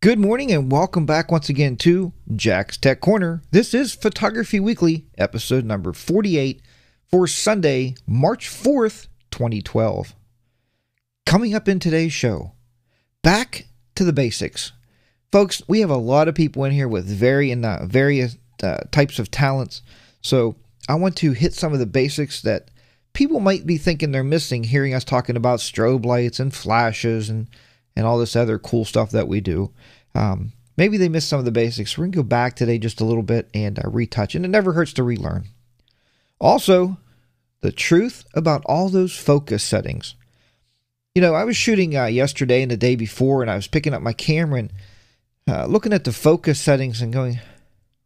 Good morning and welcome back once again to Jack's Tech Corner. This is Photography Weekly, episode number 48 for Sunday, March 4th, 2012. Coming up in today's show, back to the basics. Folks, we have a lot of people in here with various types of talents, so I want to hit some of the basics that people might be thinking they're missing hearing us talking about strobe lights and flashes and all this other cool stuff that we do. Maybe they missed some of the basics. We're going to go back today just a little bit and retouch, and it never hurts to relearn. Also, the truth about all those focus settings. You know, I was shooting yesterday and the day before, and I was picking up my camera and looking at the focus settings and going,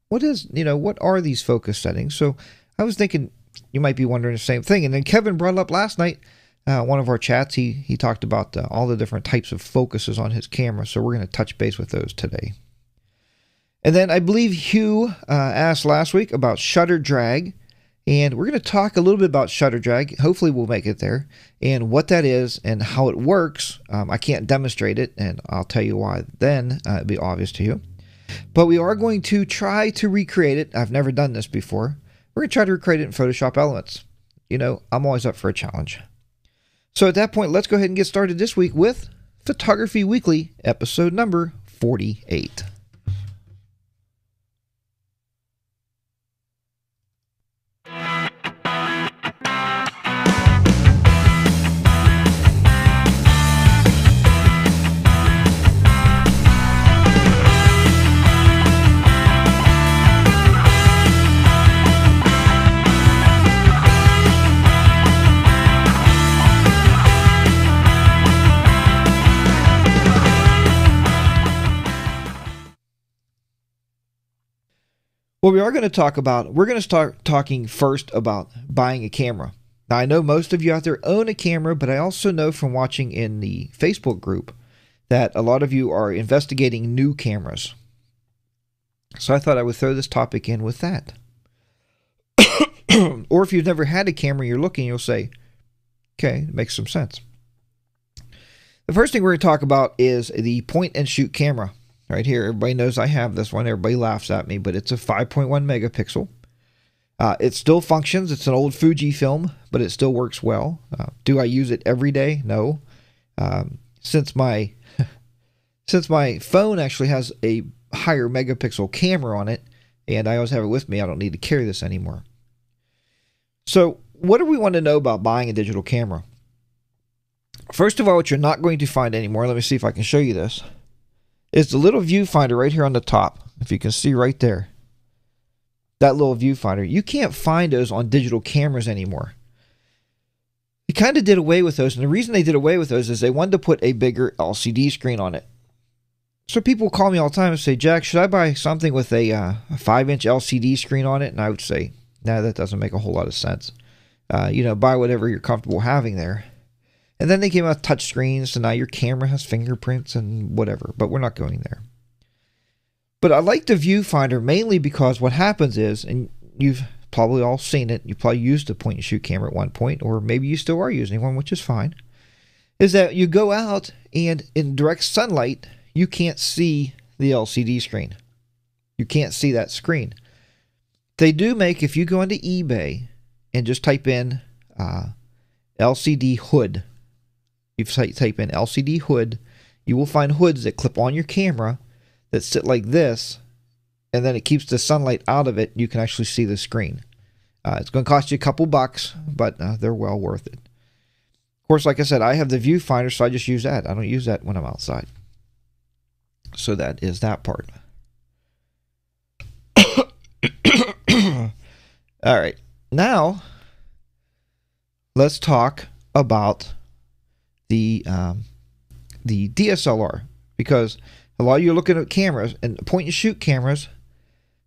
what are these focus settings? So I was thinking you might be wondering the same thing. And then Kevin brought it up last night. One of our chats, he talked about all the different types of focuses on his camera, so we're going to touch base with those today. And then I believe Hugh asked last week about shutter drag, and we're going to talk a little bit about shutter drag. Hopefully we'll make it there, and what that is and how it works. I can't demonstrate it, and I'll tell you why then. It'll be obvious to you. But we are going to try to recreate it. I've never done this before. We're going to try to recreate it in Photoshop Elements. You know, I'm always up for a challenge. So at that point, let's go ahead and get started this week with Photography Weekly, episode number 48. What we are going to talk about, we're going to start talking first about buying a camera. Now, I know most of you out there own a camera, but I also know from watching in the Facebook group that a lot of you are investigating new cameras. So I thought I would throw this topic in with that. Or if you've never had a camera, you're looking, you'll say, okay, it makes some sense. The first thing we're going to talk about is the point and shoot camera. Right here, everybody knows I have this one. Everybody laughs at me, but it's a 5.1 megapixel. It still functions. It's an old Fujifilm, but it still works well. Do I use it every day? No. Since my phone actually has a higher megapixel camera on it, and I always have it with me, I don't need to carry this anymore. So, what do we want to know about buying a digital camera? First of all, what you're not going to find anymore, let me see if I can show you this, is the little viewfinder right here on the top. If you can see right there, that little viewfinder. You can't find those on digital cameras anymore. They kind of did away with those, and the reason they did away with those is they wanted to put a bigger LCD screen on it. So people call me all the time and say, Jack, should I buy something with a 5-inch LCD screen on it? And I would say, nah, that doesn't make a whole lot of sense. Buy whatever you're comfortable having there. And then they came out with touch screens, so now your camera has fingerprints and whatever, but we're not going there. But I like the viewfinder mainly because what happens is, and you've probably all seen it, you probably used a point and shoot camera at one point, or maybe you still are using one, which is fine, is that you go out and in direct sunlight, you can't see the LCD screen. You can't see that screen. They do make, if you go into eBay and just type in LCD hood, you type in LCD hood, you will find hoods that clip on your camera that sit like this, and then it keeps the sunlight out of it. You can actually see the screen. It's going to cost you a couple bucks, but they're well worth it. Of course, like I said, I have the viewfinder, so I just use that. I don't use that when I'm outside. So that is that part. All right. Now, let's talk about the DSLR, because a lot of you are looking at cameras and point and shoot cameras,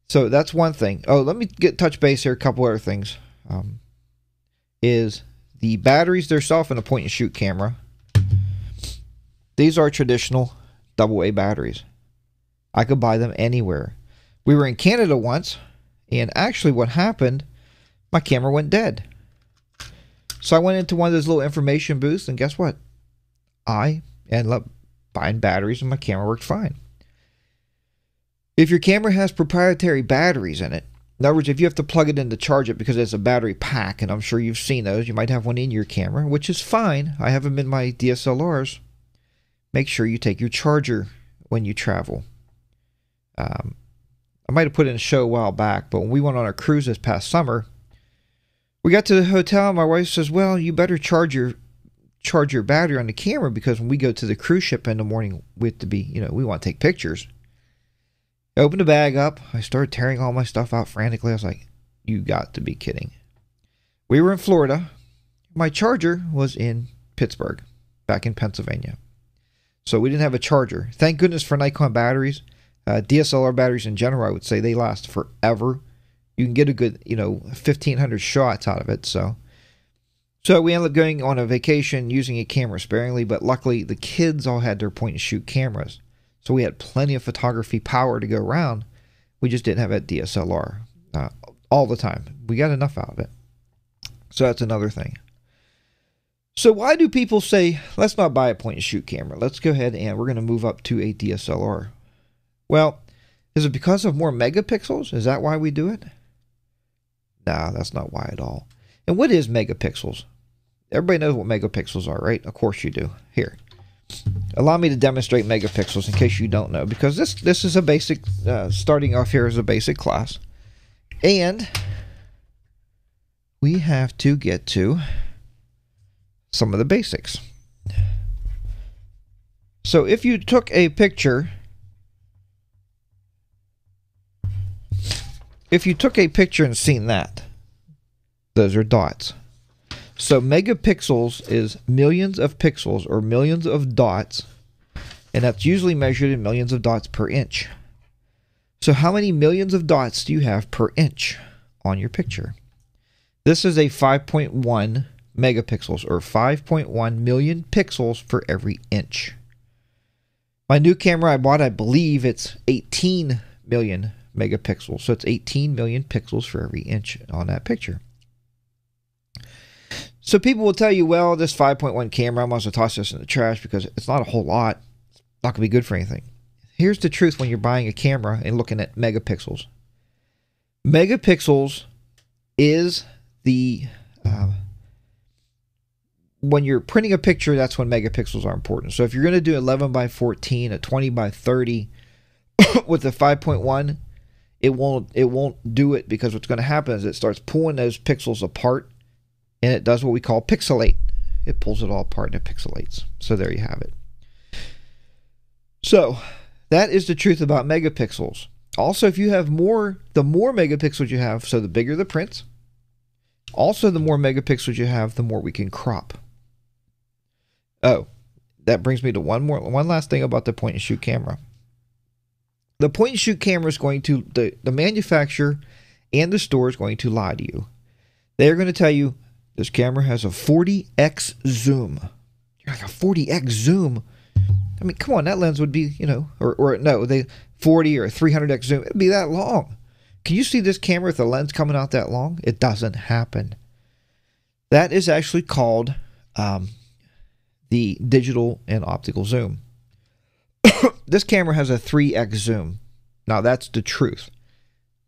so that's one thing. Oh, let me touch base here. A couple other things is the batteries themselves in a point and shoot camera. These are traditional AA batteries. I could buy them anywhere. We were in Canada once, and actually what happened, my camera went dead. So I went into one of those little information booths, and guess what? I ended up buying batteries, and my camera worked fine. If your camera has proprietary batteries in it, in other words, if you have to plug it in to charge it because it's a battery pack, and I'm sure you've seen those, you might have one in your camera, which is fine. I have them in my DSLRs. Make sure you take your charger when you travel. I might have put in a show a while back, but when we went on our cruise this past summer, we got to the hotel, and my wife says, well, you better charge your battery on the camera, because when we go to the cruise ship in the morning, we have to be, we want to take pictures. I opened the bag up. I started tearing all my stuff out frantically. I was like, you got to be kidding. We were in Florida. My charger was in Pittsburgh, back in Pennsylvania. So we didn't have a charger. Thank goodness for Nikon batteries. DSLR batteries in general, I would say, they last forever. You can get a good, 1,500 shots out of it. So we ended up going on a vacation using a camera sparingly, but luckily the kids all had their point-and-shoot cameras. So we had plenty of photography power to go around. We just didn't have a DSLR all the time. We got enough out of it. So that's another thing. So why do people say, let's not buy a point-and-shoot camera? Let's go ahead and we're going to move up to a DSLR. Well, is it because of more megapixels? Is that why we do it? No, that's not why at all. And what is megapixels? Everybody knows what megapixels are, right? Of course you do. Here. Allow me to demonstrate megapixels in case you don't know, because this is a basic, starting off here as a basic class. And we have to get to some of the basics. So if you took a picture, and seen that, those are dots. So megapixels is millions of pixels or millions of dots, and that's usually measured in millions of dots per inch. So how many millions of dots do you have per inch on your picture? This is a 5.1 megapixels, or 5.1 million pixels for every inch. My new camera I bought, I believe it's 18 million megapixels. So it's 18 million pixels for every inch on that picture. So people will tell you, well, this 5.1 camera, I must have tossed this in the trash because it's not a whole lot. It's not going to be good for anything. Here's the truth when you're buying a camera and looking at megapixels. Megapixels is the... when you're printing a picture, that's when megapixels are important. So if you're going to do 11 by 14, a 20 by 30 with the 5.1, it won't do it, because what's going to happen is it starts pulling those pixels apart, and it does what we call pixelate. It pulls it all apart and it pixelates. So there you have it. So that is the truth about megapixels. Also, if you have more, the more megapixels you have, so the bigger the print. Also, the more megapixels you have, the more we can crop. Oh, that brings me to one last thing about the point-and-shoot camera. The point-and-shoot camera is going to, the manufacturer and the store is going to lie to you. They're going to tell you, this camera has a 40x zoom. You're like, a 40x zoom? I mean, come on, that lens would be, or no, they 40 or 300x zoom. It'd be that long. Can you see this camera with the lens coming out that long? It doesn't happen. That is actually called the digital and optical zoom. This camera has a 3x zoom. Now that's the truth,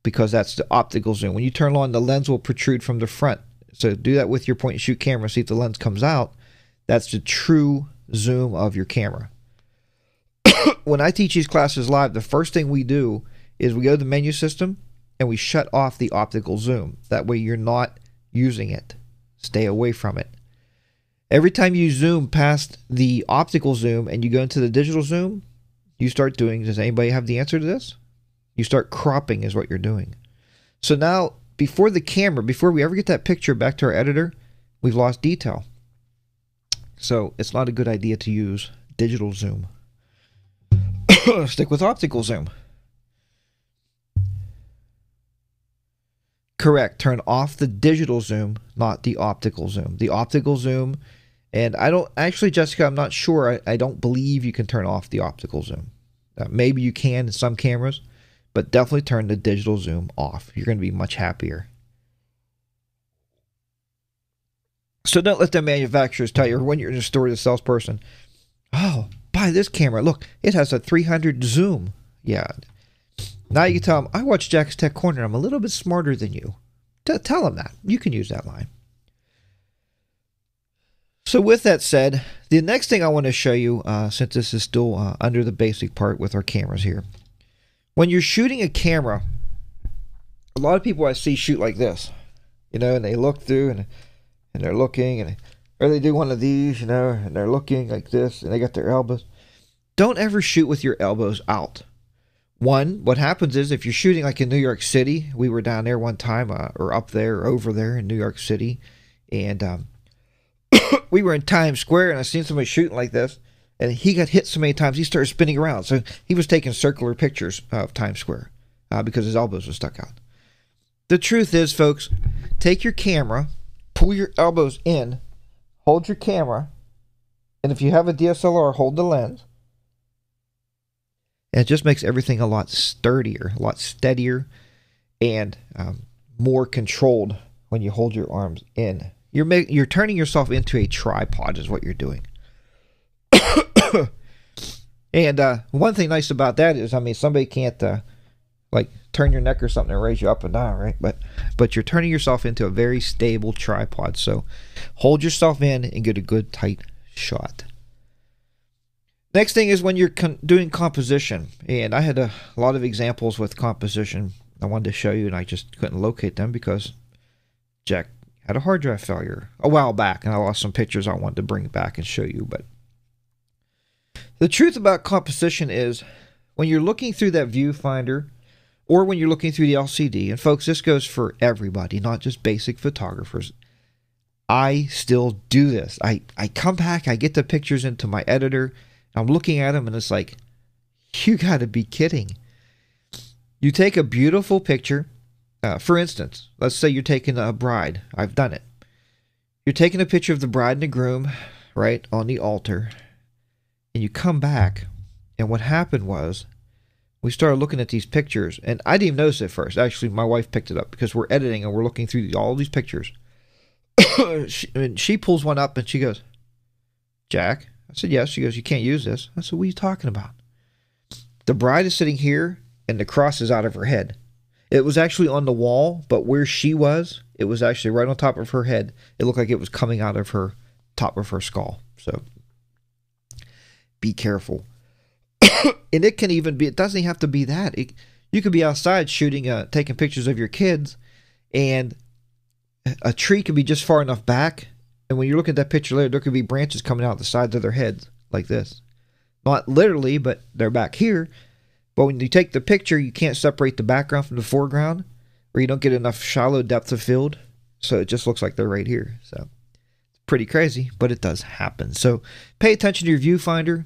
because that's the optical zoom. When you turn on, the lens will protrude from the front. So do that with your point and shoot camera. See if the lens comes out. That's the true zoom of your camera. When I teach these classes live, the first thing we do is we go to the menu system and we shut off the optical zoom. That way you're not using it. Stay away from it. Every time you zoom past the optical zoom and you go into the digital zoom, you start doing, does anybody have the answer to this? You start cropping is what you're doing. So now, before we ever get that picture back to our editor, we've lost detail. So it's not a good idea to use digital zoom. Stick with optical zoom. Correct. Turn off the digital zoom, not the optical zoom. The optical zoom, and I don't, actually, Jessica, I'm not sure. I don't believe you can turn off the optical zoom. Maybe you can in some cameras, but definitely turn the digital zoom off. You're going to be much happier. So don't let the manufacturers tell you, or when you're in a store, the salesperson, oh, buy this camera. Look, it has a 300 zoom. Yeah. Now you can tell them, I watch Jack's Tech Corner. I'm a little bit smarter than you. Tell them that. You can use that line. So with that said, the next thing I want to show you, since this is still under the basic part with our cameras here. When you're shooting a camera, a lot of people I see shoot like this, you know, and they look through and they're looking, or they do one of these, you know, and they're looking like this, and they got their elbows. Don't ever shoot with your elbows out. One, what happens is if you're shooting like in New York City, we were down there one time, or up there, or over there in New York City, and we were in Times Square, and I seen somebody shooting like this, and he got hit so many times he started spinning around. So he was taking circular pictures of Times Square because his elbows were stuck out. The truth is, folks, take your camera, pull your elbows in, hold your camera, and if you have a DSLR, hold the lens. And it just makes everything a lot sturdier, a lot steadier, and more controlled when you hold your arms in. You're turning yourself into a tripod is what you're doing. And one thing nice about that is, I mean, somebody can't like turn your neck or something and raise you up and down, right? But you're turning yourself into a very stable tripod. So hold yourself in and get a good tight shot. Next thing is when you're doing composition. And I had a lot of examples with composition I wanted to show you, and I just couldn't locate them because Jack had a hard drive failure a while back, and I lost some pictures I wanted to bring back and show you. But the truth about composition is when you're looking through that viewfinder, or when you're looking through the LCD, and folks, this goes for everybody, not just basic photographers. I still do this. I come back, I get the pictures into my editor, I'm looking at them, and it's like, you got to be kidding. You take a beautiful picture. For instance, let's say you're taking a bride. I've done it. You're taking a picture of the bride and the groom, right, on the altar. And you come back, and what happened was, we started looking at these pictures, and I didn't even notice it first. Actually, my wife picked it up because we're editing, and we're looking through all these pictures. she pulls one up, and she goes, Jack? I said, yes. She goes, you can't use this. I said, what are you talking about? The bride is sitting here, and the cross is out of her head. It was actually on the wall, but where she was, it was actually right on top of her head. It looked like it was coming out of her top of her skull. So be careful. And it can even be, it doesn't have to be that. You could be outside shooting, taking pictures of your kids, and a tree could be just far enough back. And when you look at that picture later, there could be branches coming out the sides of their heads like this. Not literally, but they're back here. But when you take the picture, you can't separate the background from the foreground, or you don't get enough shallow depth of field. So it just looks like they're right here. So it's pretty crazy, but it does happen. So pay attention to your viewfinder.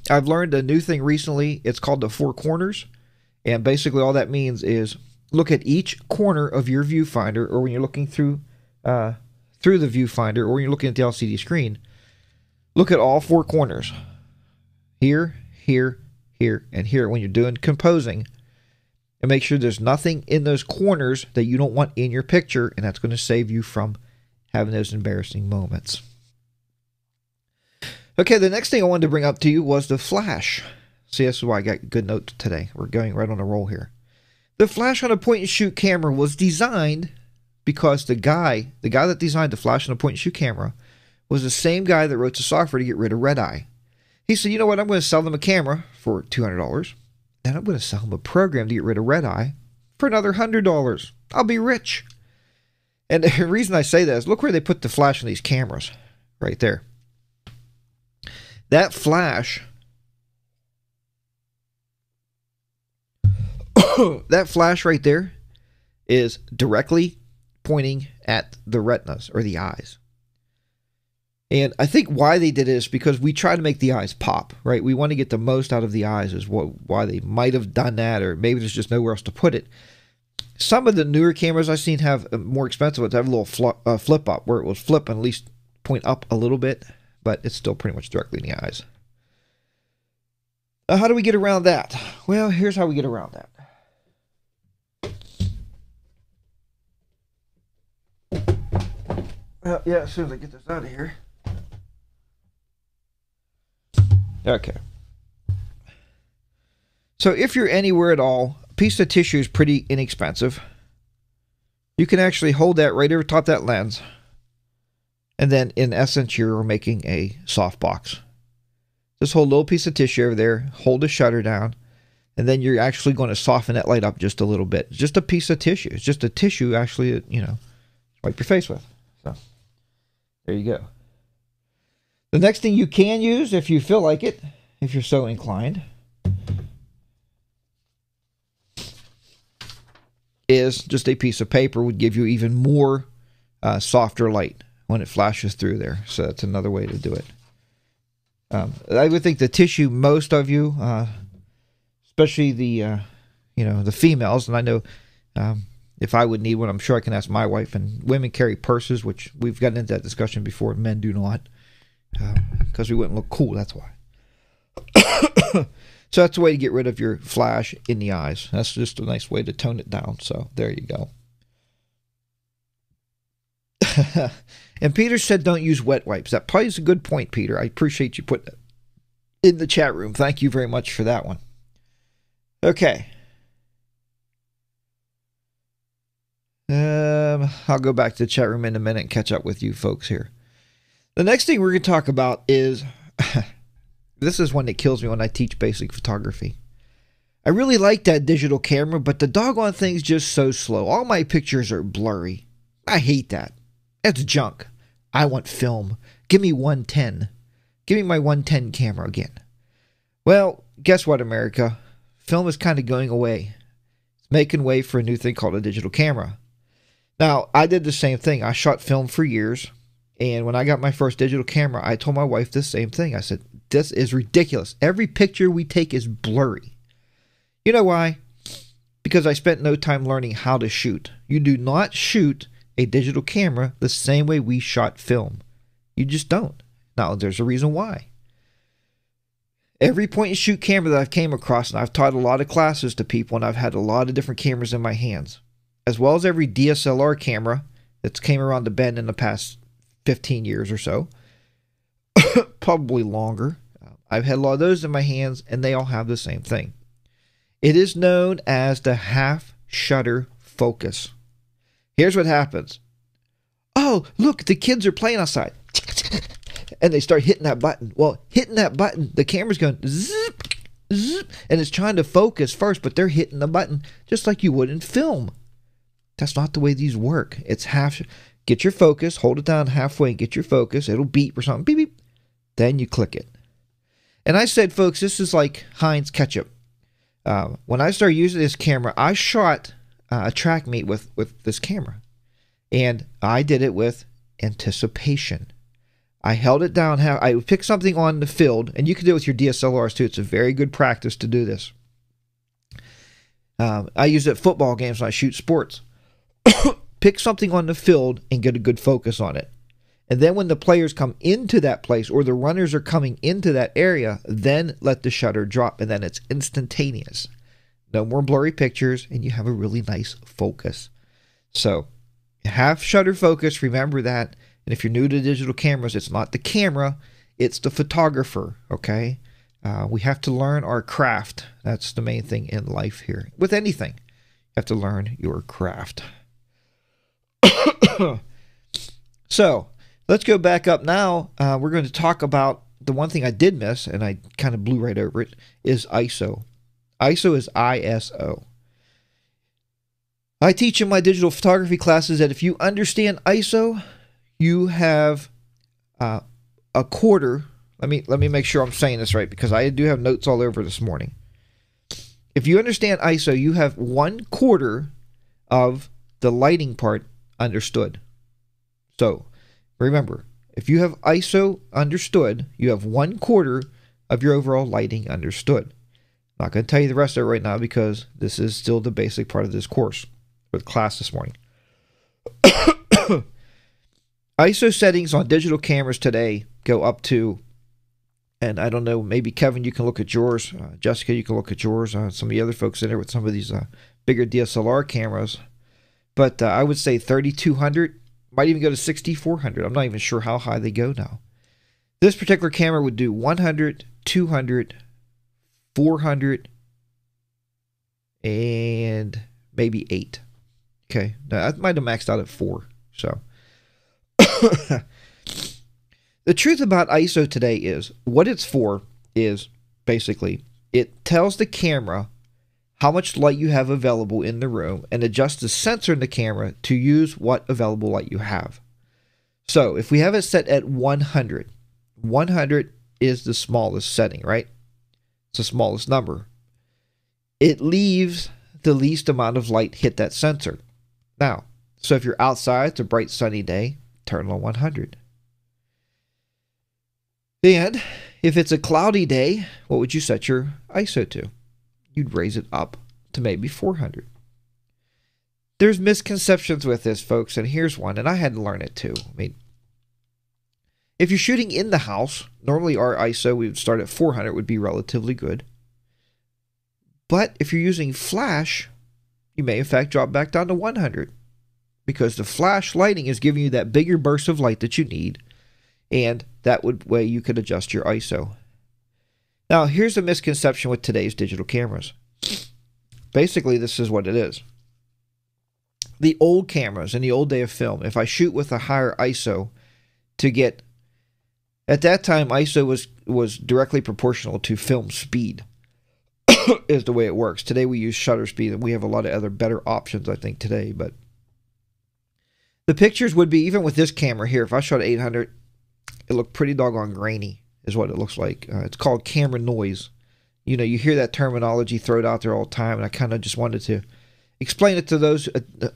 I've learned a new thing recently. It's called the four corners. And basically all that means is look at each corner of your viewfinder, or when you're looking through the viewfinder, or when you're looking at the LCD screen, look at all four corners. Here, here, here, and here when you're doing composing, and make sure there's nothing in those corners that you don't want in your picture, and that's going to save you from having those embarrassing moments. Okay, the next thing I wanted to bring up to you was the flash. See, this is why I got good notes today. We're going right on a roll here. The flash on a point-and-shoot camera was designed because the guy that designed the flash on a point-and-shoot camera was the same guy that wrote the software to get rid of red eye. He said, you know what, I'm going to sell them a camera for $200, and I'm going to sell them a program to get rid of red eye for another $100. I'll be rich. And the reason I say that is look where they put the flash on these cameras. Right there. That flash, that flash right there is directly pointing at the retinas, or the eyes. And I think why they did it is because we try to make the eyes pop, right? We want to get the most out of the eyes is why they might have done that, or maybe there's just nowhere else to put it. Some of the newer cameras I've seen have more expensive ones have a little flip up, where it will flip and at least point up a little bit, but it's still pretty much directly in the eyes. How do we get around that? Well, here's how we get around that. Well, yeah, as soon as I get this out of here. Okay. So if you're anywhere at all, a piece of tissue is pretty inexpensive. You can actually hold that right over top of that lens. And then in essence, you're making a softbox. Just hold a little piece of tissue over there, hold the shutter down, and then you're actually going to soften that light up just a little bit. It's just a piece of tissue. It's just a tissue actually, wipe your face with. So there you go. The next thing you can use, if you feel like it, if you're so inclined, is just a piece of paper. Would give you even more softer light when it flashes through there. So that's another way to do it. I would think the tissue, most of you, especially the females, and I know if I would need one, I'm sure I can ask my wife. And women carry purses, which we've gotten into that discussion before. Men do not, because we wouldn't look cool. That's why. So that's a way to get rid of your flash in the eyes. That's just a nice way to tone it down. So there you go. And Peter said don't use wet wipes. That probably is a good point, Peter. I appreciate you putting it in the chat room. Thank you very much for that one. Okay. I'll go back to the chat room in a minute and catch up with you folks here. The next thing we're going to talk about is... This is one that kills me when I teach basic photography. I really like that digital camera, but the doggone thing's just so slow. All my pictures are blurry. I hate that. That's junk. I want film. Give me 110. Give me my 110 camera again. Well, guess what, America? Film is kind of going away. It's making way for a new thing called a digital camera. Now, I did the same thing. I shot film for years, and when I got my first digital camera, I told my wife the same thing. I said, this is ridiculous. Every picture we take is blurry. You know why? Because I spent no time learning how to shoot. You do not shoot a digital camera the same way we shot film. You just don't. Now, there's a reason why. Every point and shoot camera that I've came across, and I've taught a lot of classes to people, and I've had a lot of different cameras in my hands, as well as every DSLR camera that's came around the bend in the past 15 years or so, probably longer. I've had a lot of those in my hands, and they all have the same thing. It is known as the half shutter focus. Here's what happens. Oh, look, the kids are playing outside. And they start hitting that button. Well, hitting that button, the camera's going zip, zip, and it's trying to focus first, but they're hitting the button just like you would in film. That's not the way these work. It's half. Get your focus, hold it down halfway, and get your focus. It'll beep or something. Beep, beep. Then you click it. And I said, folks, this is like Heinz ketchup. When I started using this camera, I shot a track meet with this camera. And I did it with anticipation. I held it down. I would pick something on the field, and you can do it with your DSLRs too. It's a very good practice to do this. I use it at football games when I shoot sports. Pick something on the field and get a good focus on it. And then when the players come into that place or the runners are coming into that area, then let the shutter drop, and then it's instantaneous. No more blurry pictures, and you have a really nice focus. So half shutter focus, remember that. And if you're new to digital cameras, it's not the camera, it's the photographer, okay? We have to learn our craft. That's the main thing in life here. With anything, you have to learn your craft. So let's go back up now. We're going to talk about the one thing I did miss, and I kind of blew right over it, is ISO. ISO is ISO. I teach in my digital photography classes that if you understand ISO, you have a quarter. Let me make sure I'm saying this right, because I do have notes all over this morning. If you understand ISO, you have 1/4 of the lighting part understood. So remember, if you have ISO understood, you have 1/4 of your overall lighting understood. I'm not going to tell you the rest of it right now because this is still the basic part of this course or the class this morning. ISO settings on digital cameras today go up to, and I don't know, maybe Kevin, you can look at yours. Jessica, you can look at yours. Some of the other folks in there with some of these bigger DSLR cameras. But I would say 3200, might even go to 6400. I'm not even sure how high they go now. This particular camera would do 100, 200, 400, and maybe 8. Okay, now I might have maxed out at 4. So the truth about ISO today is what it's for is basically it tells the camera how much light you have available in the room and adjusts the sensor in the camera to use what available light you have. So if we have it set at 100, 100 is the smallest setting, right? It's the smallest number. It leaves the least amount of light hit that sensor. Now, so if you're outside, it's a bright sunny day, turn on 100. And if it's a cloudy day, what would you set your ISO to? You'd raise it up to maybe 400. There's misconceptions with this, folks, and here's one, and I had to learn it too. I mean, if you're shooting in the house, normally our ISO, we would start at 400, would be relatively good. But if you're using flash, you may in fact drop back down to 100 because the flash lighting is giving you that bigger burst of light that you need, and that way you could adjust your ISO. Now, here's a misconception with today's digital cameras. Basically, this is what it is. The old cameras in the old day of film, if I shoot with a higher ISO to get, at that time, ISO was directly proportional to film speed, is the way it works. Today we use shutter speed, and we have a lot of other better options, I think, today. But the pictures would be, even with this camera here, if I shot 800, it looked pretty doggone grainy, is what it looks like. It's called camera noise. You know, you hear that terminology thrown out there all the time, and I kind of just wanted to explain it to those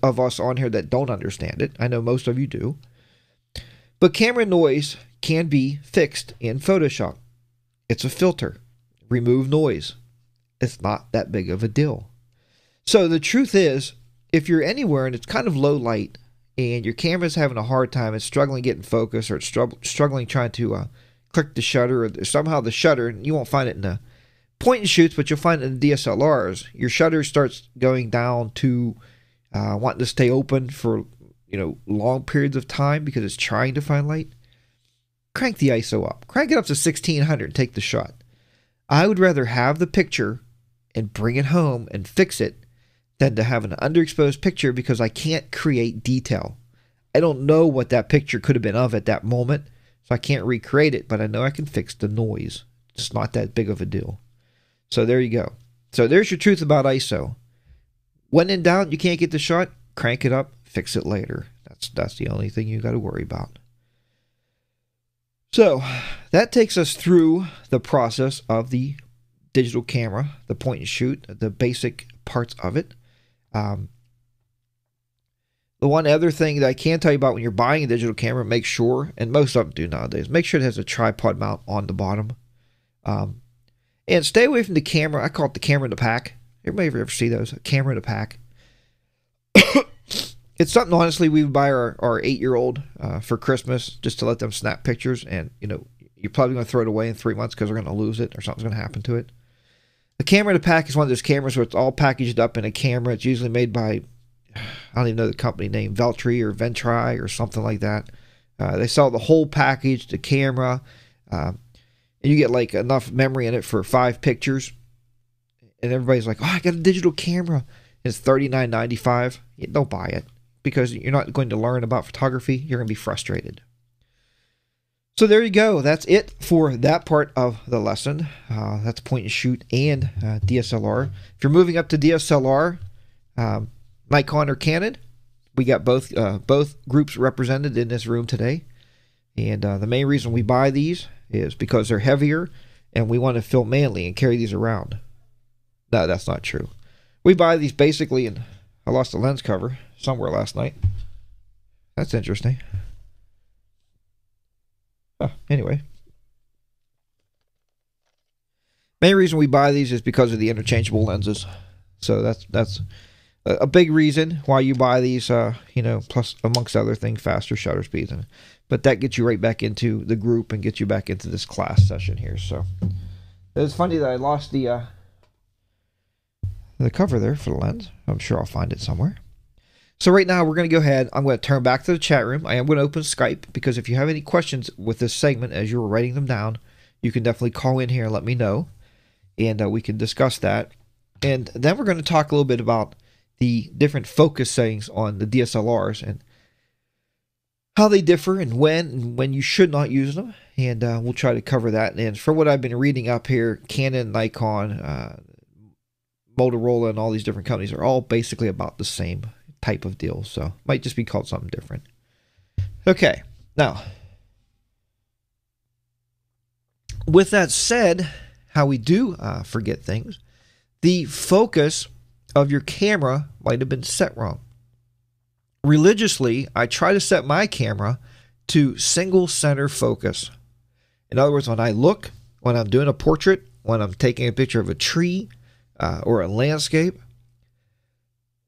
of us on here that don't understand it. I know most of you do. But camera noise can be fixed in Photoshop. It's a filter. Remove noise. It's not that big of a deal. So the truth is, if you're anywhere and it's kind of low light and your camera's having a hard time, it's struggling getting focus, or it's struggling trying to click the shutter, or somehow the shutter, and you won't find it in the point and shoots, but you'll find it in DSLRs, your shutter starts going down to wanting to stay open for, you know, long periods of time because it's trying to find light. Crank the ISO up. Crank it up to 1600 and take the shot. I would rather have the picture and bring it home and fix it than to have an underexposed picture because I can't create detail. I don't know what that picture could have been of at that moment, so I can't recreate it, but I know I can fix the noise. It's not that big of a deal. So there you go. So there's your truth about ISO. When in doubt, you can't get the shot, crank it up, fix it later. That's the only thing you got to worry about. So that takes us through the process of the digital camera, the point and shoot, the basic parts of it. The one other thing that I can tell you about when you're buying a digital camera, make sure, and most of them do nowadays, make sure it has a tripod mount on the bottom. And stay away from the camera. I call it the camera in the pack. Everybody ever see those? A camera in the pack. It's something, honestly, we would buy our 8-year-old for Christmas just to let them snap pictures. And, you know, you're probably going to throw it away in 3 months because they're going to lose it or something's going to happen to it. The camera in the pack is one of those cameras where it's all packaged up in a camera. It's usually made by, I don't even know the company name, Veltri or Ventri or something like that. They sell the whole package, the camera, and you get like enough memory in it for 5 pictures. And everybody's like, oh, I got a digital camera. And it's $39.95. Don't buy it because you're not going to learn about photography. You're going to be frustrated. So there you go. That's it for that part of the lesson. That's point and shoot and DSLR. If you're moving up to DSLR, Nikon or Canon, we got both groups represented in this room today. And the main reason we buy these is because they're heavier and we want to film manly and carry these around. No, that's not true. We buy these basically, and I lost the lens cover somewhere last night. That's interesting. Anyway, main reason we buy these is because of the interchangeable lenses. So that's a big reason why you buy these. You know, plus amongst other things, faster shutter speeds, but that gets you right back into the group and gets you back into this class session here. So it's funny that I lost the cover there for the lens. I'm sure I'll find it somewhere. So right now we're going to go ahead. I'm going to turn back to the chat room. I am going to open Skype because if you have any questions with this segment as you were writing them down, you can definitely call in here and let me know, and we can discuss that. And then we're going to talk a little bit about the different focus settings on the DSLRs and how they differ and when you should not use them. And we'll try to cover that. And for what I've been reading up here, Canon, Nikon, Motorola, and all these different companies are all basically about the same type of deal. So might just be called something different. Okay, now with that said, how we do forget things, the focus of your camera might have been set wrong. Religiously, I try to set my camera to single center focus. In other words, when I look, when I'm doing a portrait, when I'm taking a picture of a tree or a landscape,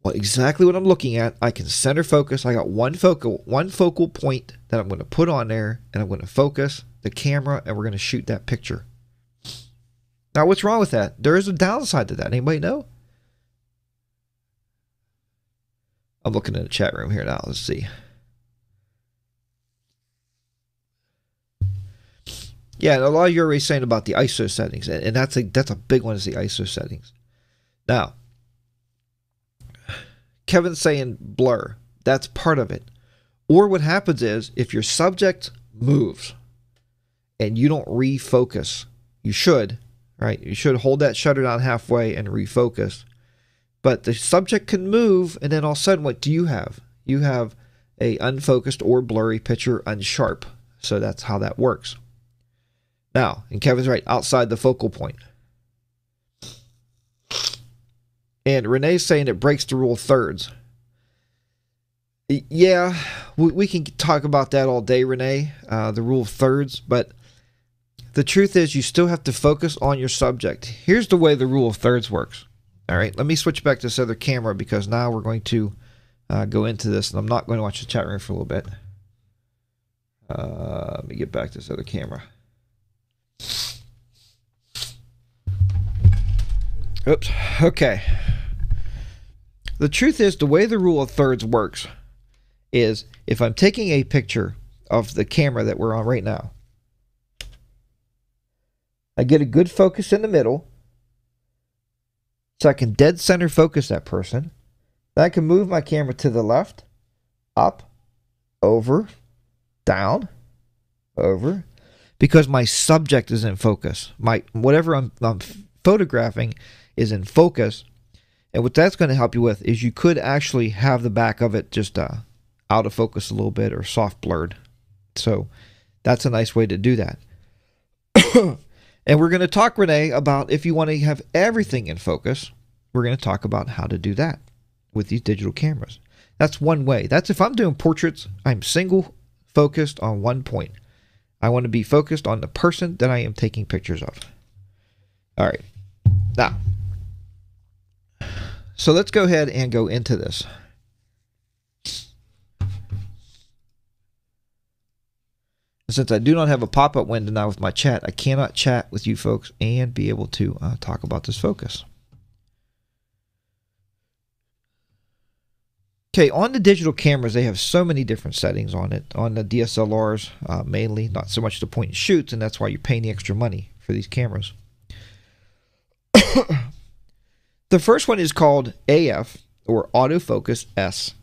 exactly what I'm looking at, I can center focus. I got one focal point that I'm going to put on there, and I'm going to focus the camera, and we're going to shoot that picture. Now, what's wrong with that? There is a downside to that. Anybody know? I'm looking in the chat room here now. Let's see. Yeah, a lot of you are already saying about the ISO settings, and that's a big one, is the ISO settings. Now, Kevin's saying blur. That's part of it. Or what happens is, if your subject moves and you don't refocus, you should, right? You should hold that shutter down halfway and refocus. But the subject can move, and then all of a sudden, what do you have? You have a unfocused or blurry picture, unsharp. So that's how that works. Now, and Kevin's right, outside the focal point. And Renee's saying it breaks the rule of thirds. Yeah, we can talk about that all day, Renee, the rule of thirds. But the truth is, you still have to focus on your subject. Here's the way the rule of thirds works. All right, let me switch back to this other camera, because now we're going to go into this. And I'm not going to watch the chat room for a little bit. Let me get back to this other camera. Oops. Okay. The truth is, the way the rule of thirds works is, if I'm taking a picture of the camera that we're on right now, I get a good focus in the middle, so I can dead center focus that person. Then I can move my camera to the left, up, over, down, over, because my subject is in focus. Whatever I'm photographing is in focus. And what that's going to help you with is, you could actually have the back of it just out of focus a little bit, or soft blurred. So that's a nice way to do that. And we're going to talk, Renee, about if you want to have everything in focus, we're going to talk about how to do that with these digital cameras. That's one way. That's if I'm doing portraits, I'm single focused on one point. I want to be focused on the person that I am taking pictures of. All right. Now, so let's go ahead and go into this. Since I do not have a pop-up window now with my chat, I cannot chat with you folks and be able to talk about this focus. Okay, on the digital cameras, they have so many different settings on it. On the DSLRs, mainly, not so much the point and shoots, and that's why you're paying the extra money for these cameras. The first one is called AF, or Autofocus S.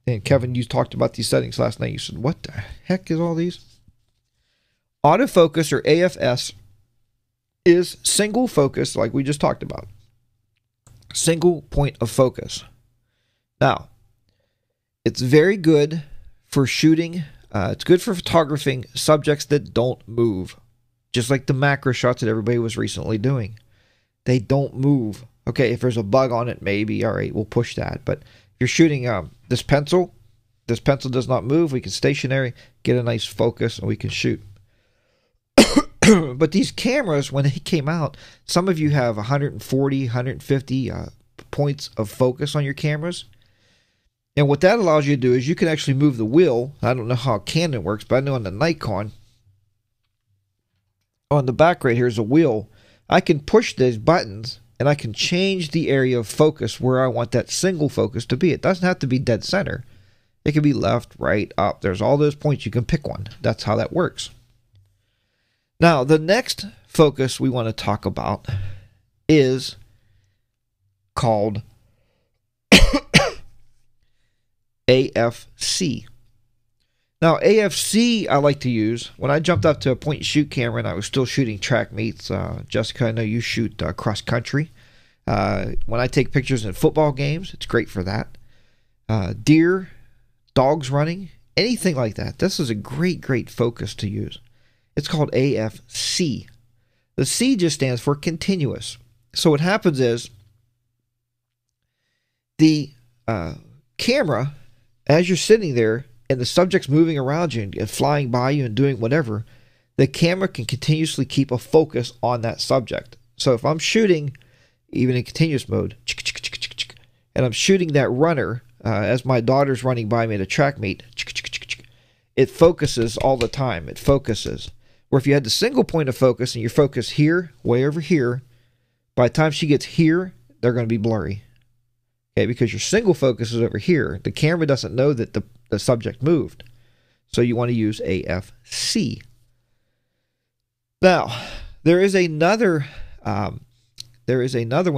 And Kevin, you talked about these settings last night. You said, what the heck is all these? Autofocus, or AFS, is single focus, like we just talked about. Single point of focus. Now, it's very good for shooting. It's good for photographing subjects that don't move. Just like the macro shots that everybody was recently doing. They don't move. Okay, if there's a bug on it, maybe, all right, we'll push that. But if you're shooting this pencil does not move. We can stationary, get a nice focus, and we can shoot. But these cameras, when they came out, some of you have 140, 150 points of focus on your cameras. And what that allows you to do is you can actually move the wheel. I don't know how Canon works, but I know on the Nikon, on the back right here is a wheel. I can push these buttons, and I can change the area of focus where I want that single focus to be. It doesn't have to be dead center. It can be left, right, up. There's all those points. You can pick one. That's how that works. Now, the next focus we want to talk about is called AFC. Now, AFC I like to use when I jumped up to a point and shoot camera and I was still shooting track meets. Jessica, I know you shoot cross country. When I take pictures in football games, it's great for that. Deer, dogs running, anything like that. This is a great focus to use. It's called AFC. The C just stands for continuous. So what happens is the camera, as you're sitting there and the subject's moving around you and flying by you and doing whatever, the camera can continuously keep a focus on that subject. So if I'm shooting, even in continuous mode, and I'm shooting that runner as my daughter's running by me at a track meet, it focuses all the time. It focuses. Where if you had the single point of focus and you're focused here, way over here, by the time she gets here, they're going to be blurry. Okay, because your single focus is over here. The camera doesn't know that the subject moved. So you want to use AFC. Now, there is another one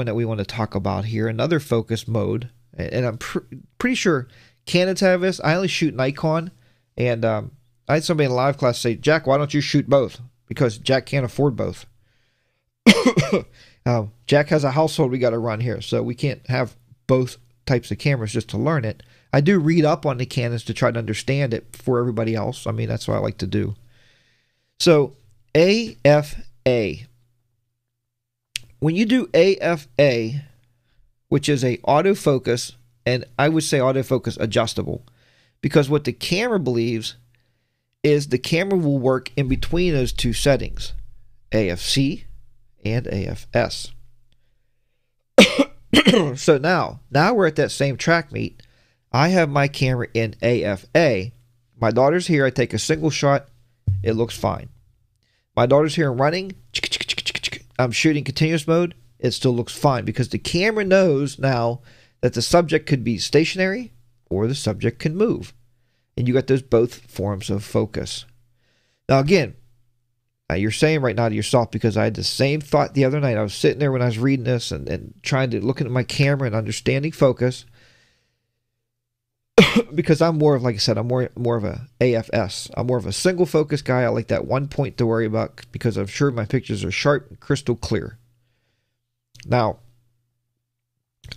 that we want to talk about here, another focus mode. And I'm pretty sure Canons have this. I only shoot Nikon. And I had somebody in a live class say, Jack, why don't you shoot both? Because Jack can't afford both. Jack has a household we got to run here, so we can't have both types of cameras just to learn it. I do read up on the Canons to try to understand it for everybody else. I mean, that's what I like to do. So AFA. When you do AFA, which is a autofocus, and I would say autofocus adjustable, because what the camera believes is the camera will work in between those two settings, AFC and AFS. So now we're at that same track meet. I have my camera in AFA. My daughter's here. I take a single shot. It looks fine. My daughter's here and running. I'm shooting continuous mode. It still looks fine because the camera knows now that the subject could be stationary or the subject can move. And you got those both forms of focus. Now again, you're saying right now to yourself, because I had the same thought the other night. I was sitting there when I was reading this and trying to look at my camera and understanding focus. Because I'm more of, like I said, I'm more of a AFS. I'm more of a single focus guy. I like that one point to worry about because I'm sure my pictures are sharp and crystal clear. Now,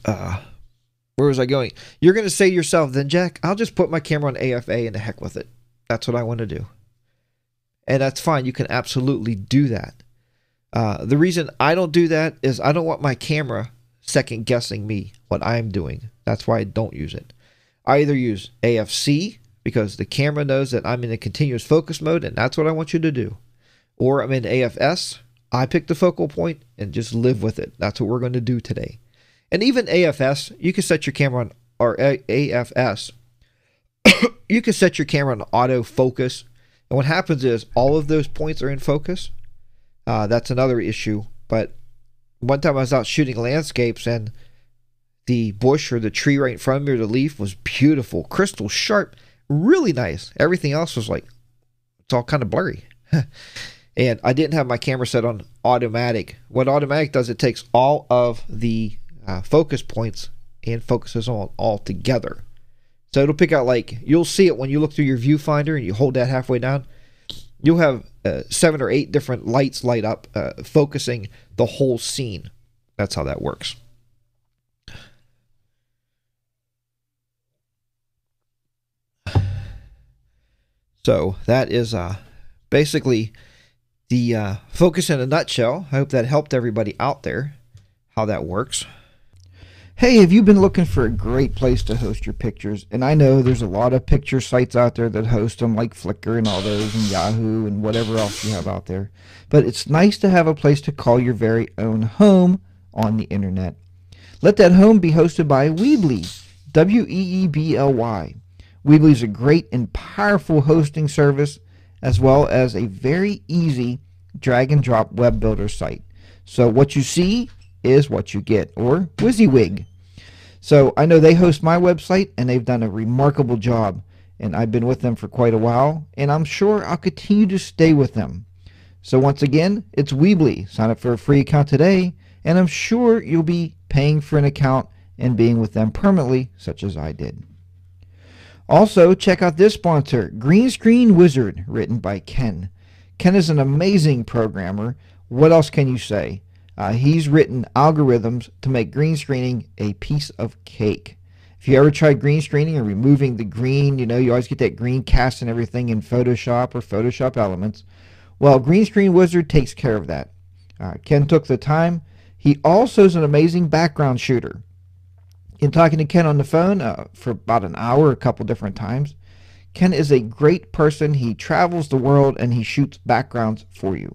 where was I going? You're going to say to yourself, then Jack, I'll just put my camera on AFA and the heck with it. That's what I want to do. And that's fine. You can absolutely do that. The reason I don't do that is I don't want my camera second guessing me what I'm doing. That's why I don't use it. I either use AFC because the camera knows that I'm in a continuous focus mode and that's what I want you to do. Or I'm in AFS. I pick the focal point and just live with it. That's what we're going to do today. And even AFS, you can set your camera on, or AFS, you can set your camera on autofocus. And what happens is all of those points are in focus. That's another issue. But one time I was out shooting landscapes and the bush or the tree right in front of me or the leaf was beautiful, crystal sharp, really nice. Everything else was like, it's all kind of blurry. And I didn't have my camera set on automatic. What automatic does, it takes all of the focus points and focuses on all together. So it'll pick out, like, you'll see it when you look through your viewfinder and you hold that halfway down. You'll have 7 or 8 different lights light up, focusing the whole scene. That's how that works. So that is basically the focus in a nutshell. I hope that helped everybody out there, how that works. Hey, have you been looking for a great place to host your pictures? And I know there's a lot of picture sites out there that host them, like Flickr and all those, and Yahoo and whatever else you have out there. But it's nice to have a place to call your very own home on the internet. Let that home be hosted by Weebly, W-E-E-B-L-Y. Weebly is a great and powerful hosting service, as well as a very easy drag and drop web builder site. So what you see is what you get, or WYSIWYG. So I know they host my website and they've done a remarkable job, and I've been with them for quite a while, and I'm sure I'll continue to stay with them. So once again, it's Weebly. Sign up for a free account today and I'm sure you'll be paying for an account and being with them permanently, such as I did. Also, check out this sponsor, Green Screen Wizard, written by Ken. Ken is an amazing programmer. What else can you say? He's written algorithms to make green screening a piece of cake. If you ever tried green screening and removing the green, you always get that green cast and everything in Photoshop or Photoshop Elements. Well, Green Screen Wizard takes care of that. Ken took the time. He also is an amazing background shooter. In talking to Ken on the phone for about an hour, a couple different times, Ken is a great person. He travels the world and he shoots backgrounds for you.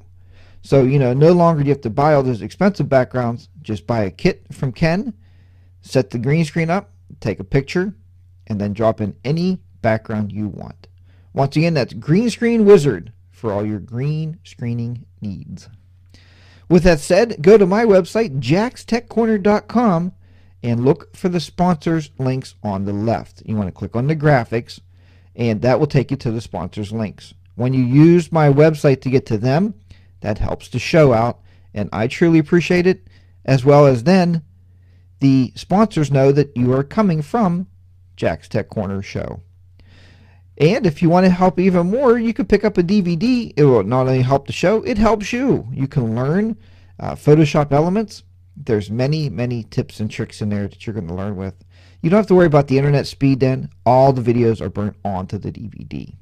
So, no longer do you have to buy all those expensive backgrounds. Just buy a kit from Ken, set the green screen up, take a picture, and then drop in any background you want. Once again, that's Green Screen Wizard for all your green screening needs. With that said, go to my website, jackstechcorner.com, and look for the sponsors links on the left. You want to click on the graphics, and that will take you to the sponsors links. When you use my website to get to them, that helps the show out, and I truly appreciate it, as well as then the sponsors know that you are coming from Jack's Tech Corner Show. And if you want to help even more, you can pick up a DVD. It will not only help the show, it helps you. You can learn Photoshop Elements. There's many, many tips and tricks in there that you're going to learn with. You don't have to worry about the internet speed then. All the videos are burnt onto the DVD.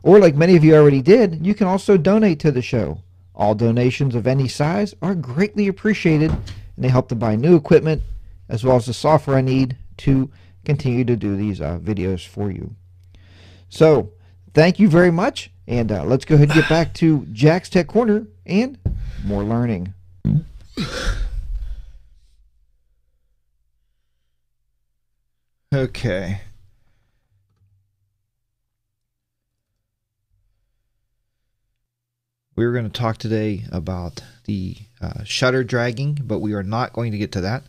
Or like many of you already did, you can also donate to the show. All donations of any size are greatly appreciated, and they help to buy new equipment as well as the software I need to continue to do these videos for you. So, thank you very much, and let's go ahead and get back to Jack's Tech Corner and more learning. Okay. We're going to talk today about the shutter dragging, but we are not going to get to that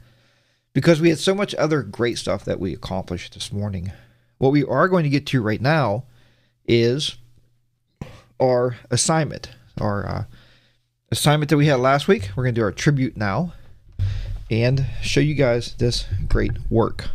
because we had so much other great stuff that we accomplished this morning. What we are going to get to right now is our assignment. Our assignment that we had last week. We're going to do our tribute now and show you guys this great work.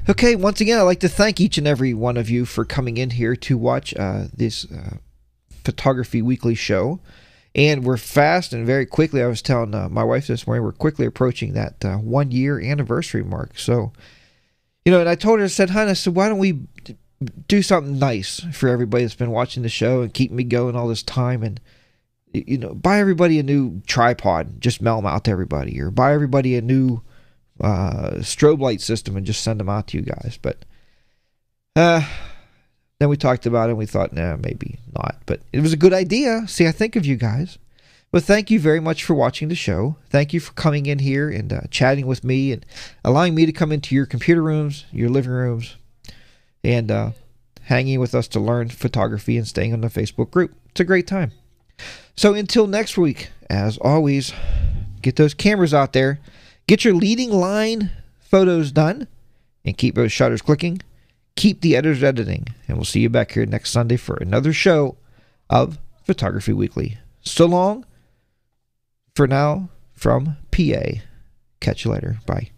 Okay, once again, I'd like to thank each and every one of you for coming in here to watch this Photography Weekly show. And we're fast and very quickly, I was telling my wife this morning, we're quickly approaching that 1 year anniversary mark. So, and I told her, I said, hon, I said, why don't we do something nice for everybody that's been watching the show and keep me going all this time, and, buy everybody a new tripod, just mail them out to everybody, or buy everybody a new strobe light system and just send them out to you guys. But then we talked about it and we thought, nah, maybe not. But it was a good idea. See, I think of you guys. But thank you very much for watching the show. Thank you for coming in here and chatting with me and allowing me to come into your computer rooms, your living rooms, and hanging with us to learn photography and staying on the Facebook group. It's a great time. So until next week, as always, get those cameras out there, get your leading line photos done, and keep those shutters clicking. Keep the editors editing, and we'll see you back here next Sunday for another show of Photography Weekly. So long for now from PA. Catch you later. Bye.